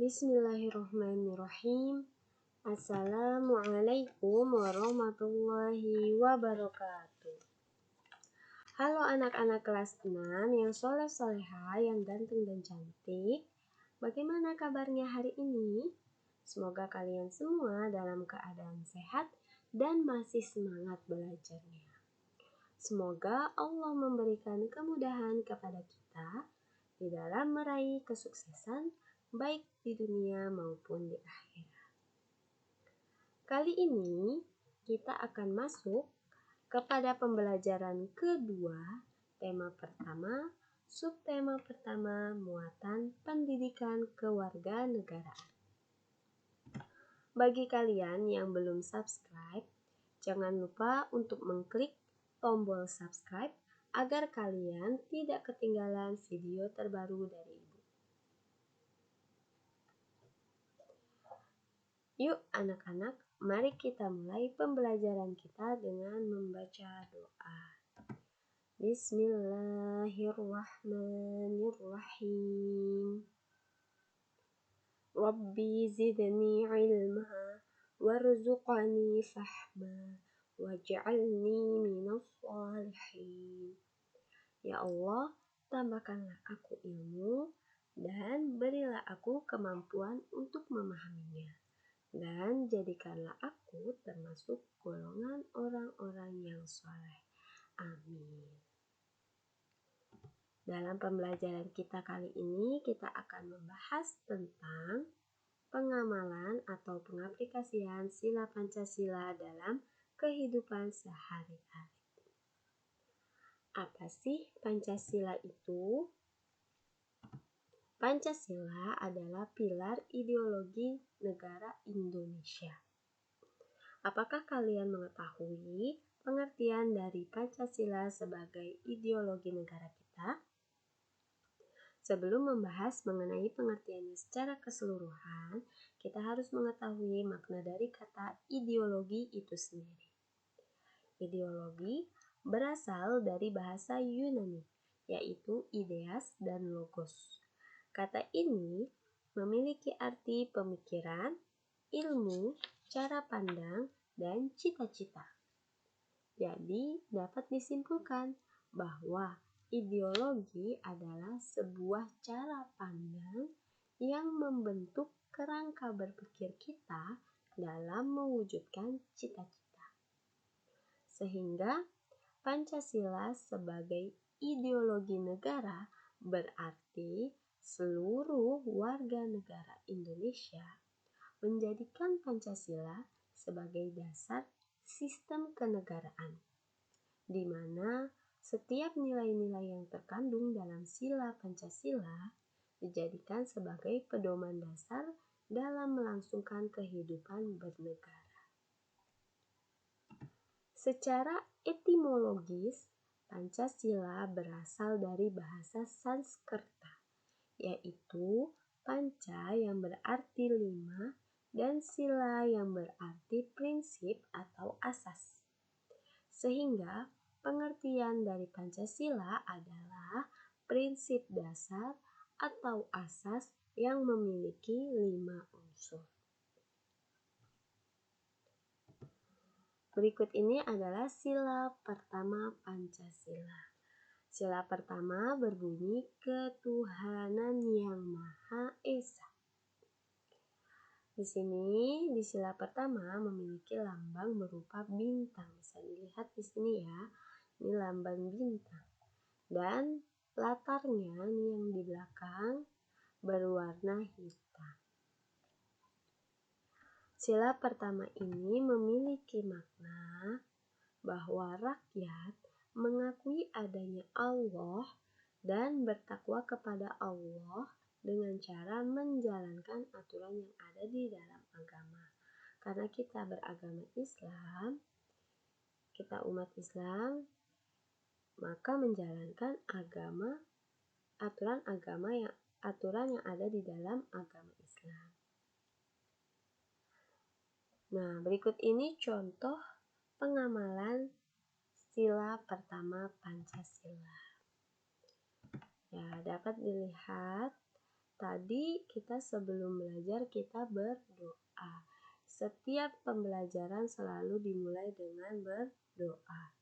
Bismillahirrahmanirrahim. Assalamualaikum warahmatullahi wabarakatuh. Halo anak-anak kelas 6 yang soleh-soleha, yang ganteng dan cantik. Bagaimana kabarnya hari ini? Semoga kalian semua dalam keadaan sehat dan masih semangat belajarnya. Semoga Allah memberikan kemudahan kepada kita di dalam meraih kesuksesan baik di dunia maupun di akhirat. Kali ini kita akan masuk kepada pembelajaran kedua, tema pertama, subtema pertama, muatan pendidikan kewarganegaraan. Bagi kalian yang belum subscribe, jangan lupa untuk mengklik tombol subscribe agar kalian tidak ketinggalan video terbaru dari Ibu. Yuk anak-anak, mari kita mulai pembelajaran kita dengan membaca doa. Bismillahirrahmanirrahim. Rabbi zidni ilma warzuqni fahma waj'alni minas shalihin. Ya Allah, tambahkanlah aku ilmu dan berilah aku kemampuan untuk memahaminya. Dan jadikanlah aku termasuk golongan orang-orang yang saleh. Amin. Dalam pembelajaran kita kali ini, kita akan membahas tentang pengamalan atau pengaplikasian sila Pancasila dalam kehidupan sehari-hari. Apa sih Pancasila itu? Pancasila adalah pilar ideologi negara Indonesia. Apakah kalian mengetahui pengertian dari Pancasila sebagai ideologi negara kita? Sebelum membahas mengenai pengertiannya secara keseluruhan, kita harus mengetahui makna dari kata ideologi itu sendiri. Ideologi berasal dari bahasa Yunani, yaitu ideas dan logos. Kata ini memiliki arti pemikiran, ilmu, cara pandang, dan cita-cita. Jadi, dapat disimpulkan bahwa ideologi adalah sebuah cara pandang yang membentuk kerangka berpikir kita dalam mewujudkan cita-cita. Sehingga Pancasila sebagai ideologi negara berarti seluruh warga negara Indonesia menjadikan Pancasila sebagai dasar sistem kenegaraan, di mana setiap nilai-nilai yang terkandung dalam sila Pancasila dijadikan sebagai pedoman dasar dalam melangsungkan kehidupan bernegara. Secara etimologis, Pancasila berasal dari bahasa Sanskerta, yaitu panca yang berarti 5 dan sila yang berarti prinsip atau asas. Sehingga pengertian dari Pancasila adalah prinsip dasar atau asas yang memiliki 5 unsur. Berikut ini adalah sila pertama Pancasila. Sila pertama berbunyi ketuhanan yang Maha Esa. Di sini di sila pertama memiliki lambang berupa bintang. Bisa dilihat di sini ya. Ini lambang bintang. Dan latarnya nih yang di belakang berwarna hitam. Sila pertama ini memiliki makna bahwa rakyat mengakui adanya Allah dan bertakwa kepada Allah dengan cara menjalankan aturan yang ada di dalam agama. Karena kita beragama Islam, kita umat Islam, maka menjalankan aturan yang ada di dalam agama Islam. Nah, berikut ini contoh pengamalan sila pertama Pancasila. Ya, dapat dilihat tadi kita sebelum belajar kita berdoa. Setiap pembelajaran selalu dimulai dengan berdoa.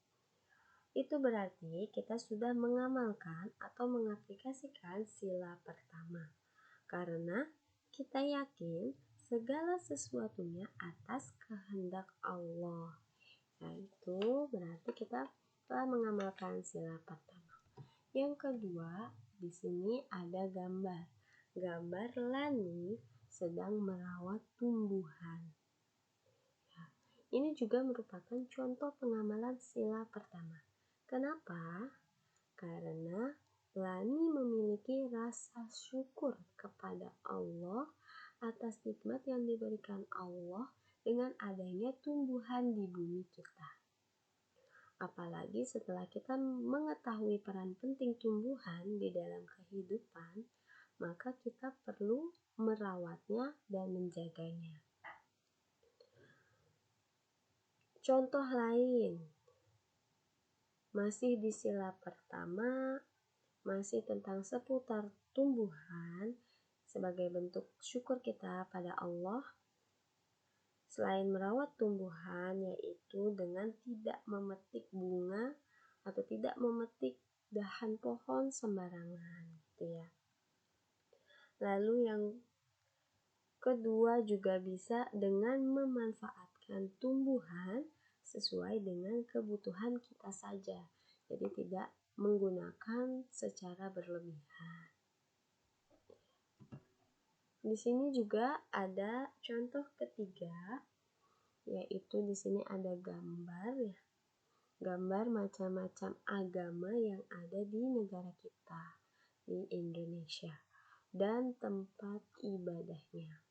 Itu berarti kita sudah mengamalkan atau mengaplikasikan sila pertama. Karena kita yakin segala sesuatunya atas kehendak Allah. Nah, itu berarti kita telah mengamalkan sila pertama. Yang kedua, di sini ada gambar. Gambar Lani sedang merawat tumbuhan. Ya, ini juga merupakan contoh pengamalan sila pertama. Kenapa? Karena Lani memiliki rasa syukur kepada Allah atas nikmat yang diberikan Allah dengan adanya tumbuhan di bumi kita. Apalagi setelah kita mengetahui peran penting tumbuhan di dalam kehidupan, maka kita perlu merawatnya dan menjaganya. Contoh lain, masih di sila pertama, masih tentang seputar tumbuhan sebagai bentuk syukur kita pada Allah. Selain merawat tumbuhan, yaitu dengan tidak memetik bunga atau tidak memetik dahan pohon sembarangan, gitu ya. Lalu yang kedua juga bisa dengan memanfaatkan tumbuhan sesuai dengan kebutuhan kita saja. Jadi tidak menggunakan secara berlebihan. Di sini juga ada contoh ketiga, yaitu di sini ada gambar ya. Gambar macam-macam agama yang ada di negara kita, di Indonesia, dan tempat ibadahnya.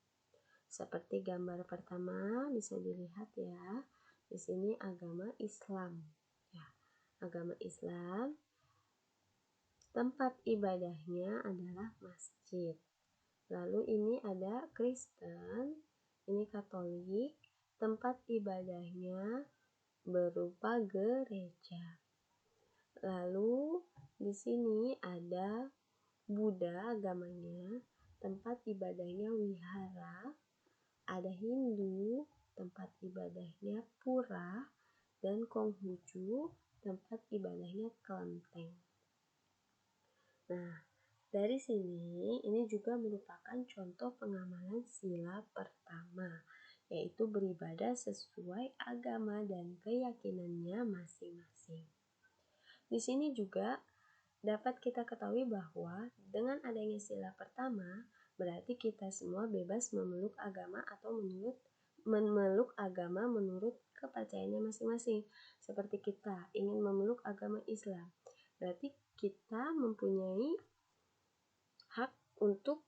Seperti gambar pertama bisa dilihat ya. Di sini agama Islam. Ya, agama Islam, tempat ibadahnya adalah masjid. Lalu ini ada Kristen, ini Katolik, tempat ibadahnya berupa gereja. Lalu di sini ada Buddha agamanya, tempat ibadahnya wihara. Ada Hindu, tempat ibadahnya pura, dan Konghucu, tempat ibadahnya kelenteng. Nah, dari sini, ini juga merupakan contoh pengamalan sila pertama, yaitu beribadah sesuai agama dan keyakinannya masing-masing. Di sini juga dapat kita ketahui bahwa dengan adanya sila pertama, berarti kita semua bebas memeluk agama atau memeluk agama menurut kepercayaannya masing-masing. Seperti kita ingin memeluk agama Islam, berarti kita mempunyai hak untuk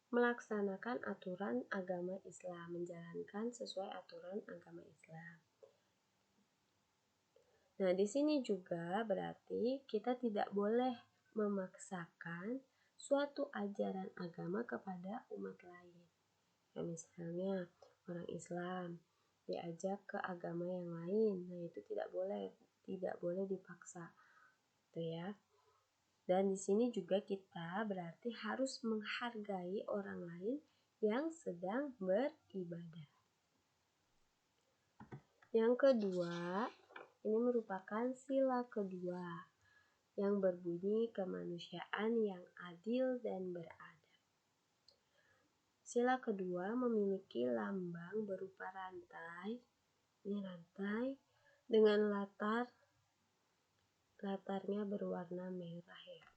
melaksanakan aturan agama Islam, menjalankan sesuai aturan agama Islam. Nah, di sini juga berarti kita tidak boleh memaksakan suatu ajaran agama kepada umat lain. Ya, misalnya orang Islam diajak ke agama yang lain, nah itu tidak boleh dipaksa, gitu ya. Dan di sini juga kita berarti harus menghargai orang lain yang sedang beribadah. Yang kedua, ini merupakan sila kedua yang berbunyi kemanusiaan yang adil dan beradab. Sila kedua memiliki lambang berupa rantai. Ini rantai dengan latarnya berwarna merah ya.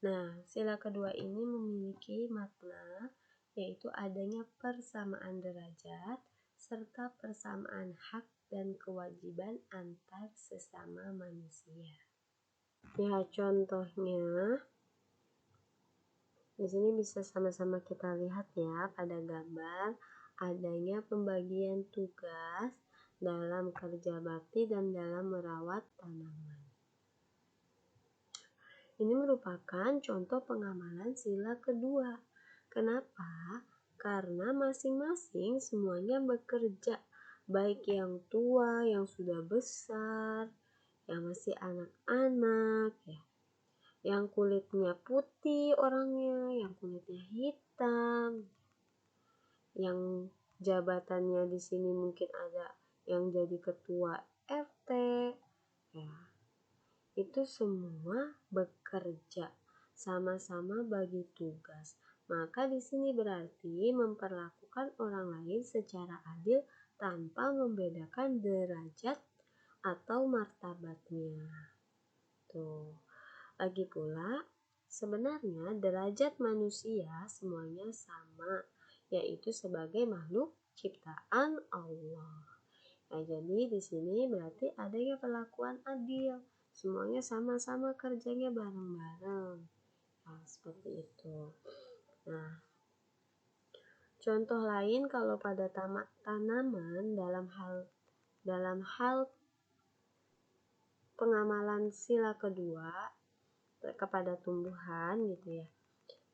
Nah, sila kedua ini memiliki makna, yaitu adanya persamaan derajat serta persamaan hak dan kewajiban antar sesama manusia. Ya, contohnya di sini bisa sama-sama kita lihat ya pada gambar adanya pembagian tugas dalam kerja bakti dan dalam merawat tanaman. Ini merupakan contoh pengamalan sila kedua. Kenapa? Karena masing-masing semuanya bekerja, baik yang tua, yang sudah besar, yang masih anak-anak ya. yang kulitnya putih orangnya, yang kulitnya hitam, yang jabatannya di sini mungkin ada yang jadi ketua RT, ya, itu semua bekerja sama-sama bagi tugas. Maka di sini berarti memperlakukan orang lain secara adil tanpa membedakan derajat atau martabatnya. Tuh. Lagi pula, sebenarnya derajat manusia semuanya sama, yaitu sebagai makhluk ciptaan Allah. Nah, jadi di sini berarti adanya perlakuan adil. Semuanya sama-sama kerjanya bareng-bareng. Nah, seperti itu. Nah, contoh lain kalau pada tanaman dalam hal pengamalan sila kedua kepada tumbuhan gitu ya.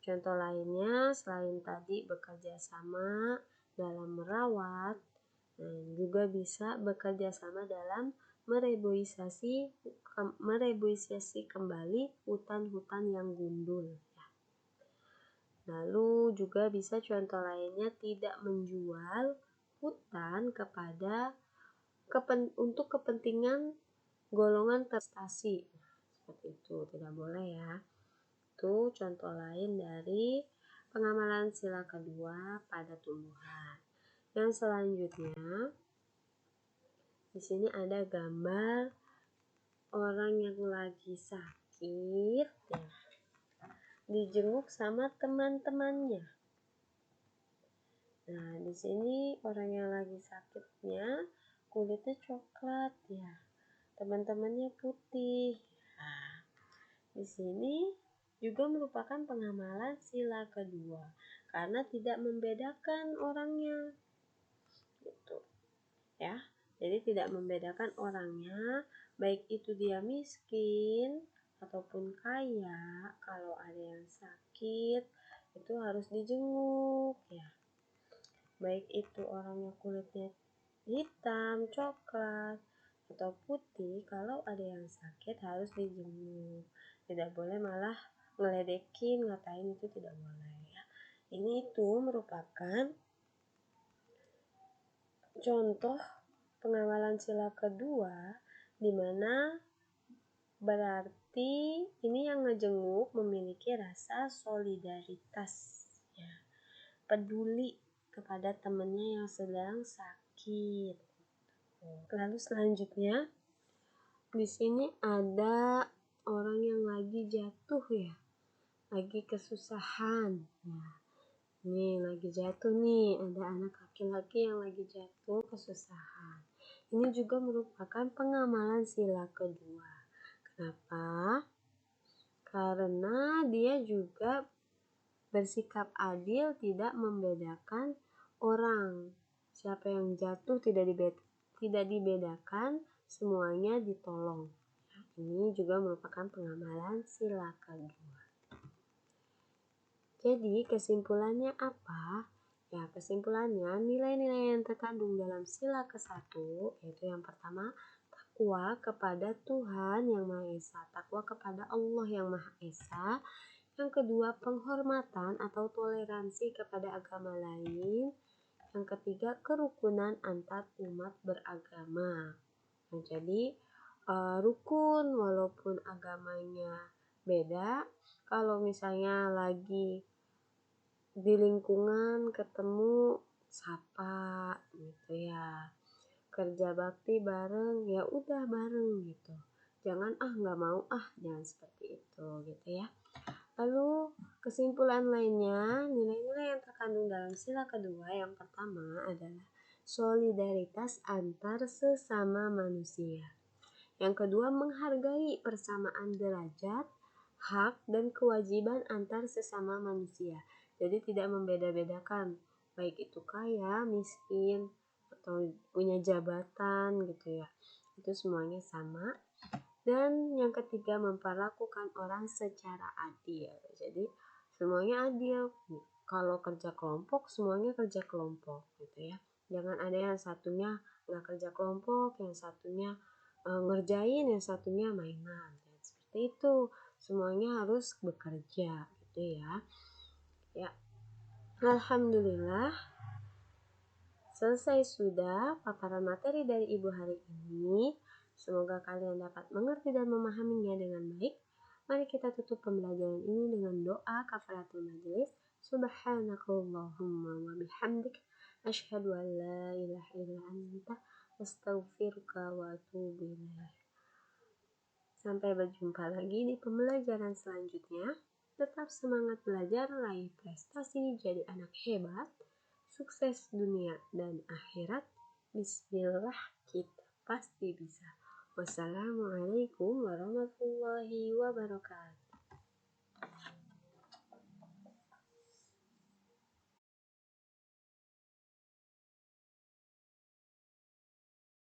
Contoh lainnya selain tadi bekerja sama dalam merawat, juga bisa bekerja sama dalam mereboisasi kembali hutan-hutan yang gundul. Lalu juga bisa contoh lainnya tidak menjual hutan untuk kepentingan golongan prestasi. Seperti itu, tidak boleh ya. Itu contoh lain dari pengamalan sila kedua pada tumbuhan. Yang selanjutnya, di sini ada gambar orang yang lagi sakit ya, dijenguk sama teman-temannya. Nah, di sini orang yang lagi sakitnya kulitnya coklat ya, teman-temannya putih. Nah, di sini juga merupakan pengamalan sila kedua karena tidak membedakan orangnya. Gitu. Ya. Jadi tidak membedakan orangnya, baik itu dia miskin ataupun kaya. Kalau ada yang sakit, itu harus dijenguk ya. Baik itu orangnya kulitnya hitam, coklat, atau putih, kalau ada yang sakit harus dijenguk. Tidak boleh malah ngeledekin, ngatain, itu tidak boleh ya. Ini itu merupakan contoh pengawalan sila kedua, di mana berarti ini yang ngejenguk memiliki rasa solidaritas ya, peduli kepada temannya yang sedang sakit. Lalu selanjutnya di sini ada orang yang lagi jatuh ya, lagi kesusahan ya. Nih lagi jatuh nih, ada anak laki-laki yang lagi jatuh kesusahan. Ini juga merupakan pengamalan sila kedua. Kenapa? Karena dia juga bersikap adil, tidak membedakan orang. Siapa yang jatuh tidak dibedakan, semuanya ditolong. Ini juga merupakan pengamalan sila kedua. Jadi kesimpulannya apa? Ya, kesimpulannya nilai-nilai yang terkandung dalam sila ke-1 yaitu yang pertama takwa kepada Tuhan Yang Maha Esa, takwa kepada Allah Yang Maha Esa. Yang kedua penghormatan atau toleransi kepada agama lain. Yang ketiga kerukunan antar umat beragama. Nah, jadi rukun walaupun agamanya beda. Kalau misalnya lagi di lingkungan ketemu sapa gitu ya, kerja bakti bareng ya udah bareng gitu, jangan nggak mau jangan seperti itu gitu ya. Lalu kesimpulan lainnya, nilai-nilai yang terkandung dalam sila kedua yang pertama adalah solidaritas antar sesama manusia. Yang kedua, menghargai persamaan derajat, hak, dan kewajiban antar sesama manusia. Jadi tidak membeda-bedakan, baik itu kaya, miskin, atau punya jabatan gitu ya. Itu semuanya sama. Dan yang ketiga, memperlakukan orang secara adil. Jadi semuanya adil. Kalau kerja kelompok, semuanya kerja kelompok gitu ya. Jangan ada yang satunya nggak kerja kelompok, yang satunya ngerjain, yang satunya mainan. Seperti itu. semuanya harus bekerja gitu ya. Ya, alhamdulillah selesai sudah paparan materi dari Ibu hari ini. Semoga kalian dapat mengerti dan memahaminya dengan baik. Mari kita tutup pembelajaran ini dengan doa kafaratul majelis. Subhanakallahumma wa bihamdik asyhadu an la ilaha illa anta astaghfiruka wa atubu ilaik. Sampai berjumpa lagi di pembelajaran selanjutnya. Tetap semangat belajar, raih prestasi, jadi anak hebat, sukses dunia dan akhirat. Bismillah, kita pasti bisa. Wassalamualaikum warahmatullahi wabarakatuh.